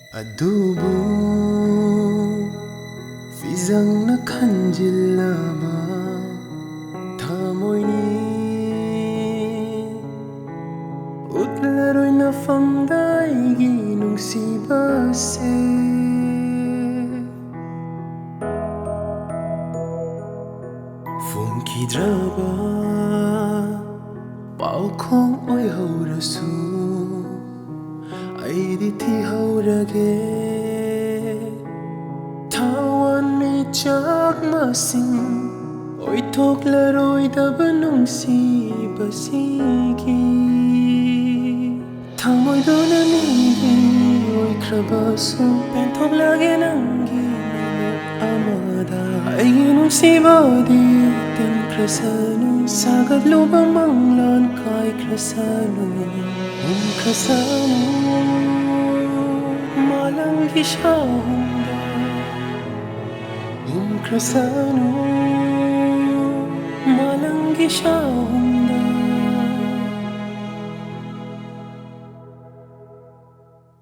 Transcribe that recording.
Adubo fizang na kanjilama thamoini utlaroy na famdaigi nungsibase Funkidraba paukong oikhrabasu Aidi thihaurage Thawan ni chak masing oikhrabasu nungsibasigi Thamoiduna Meegi oikhrabasu penthoklage nangi amada Aigi nungsibadi tinkrasanu Sagat lubang manglan kaikrasanu Krasanu malanggi shahunda Krasanu malanggi shahunda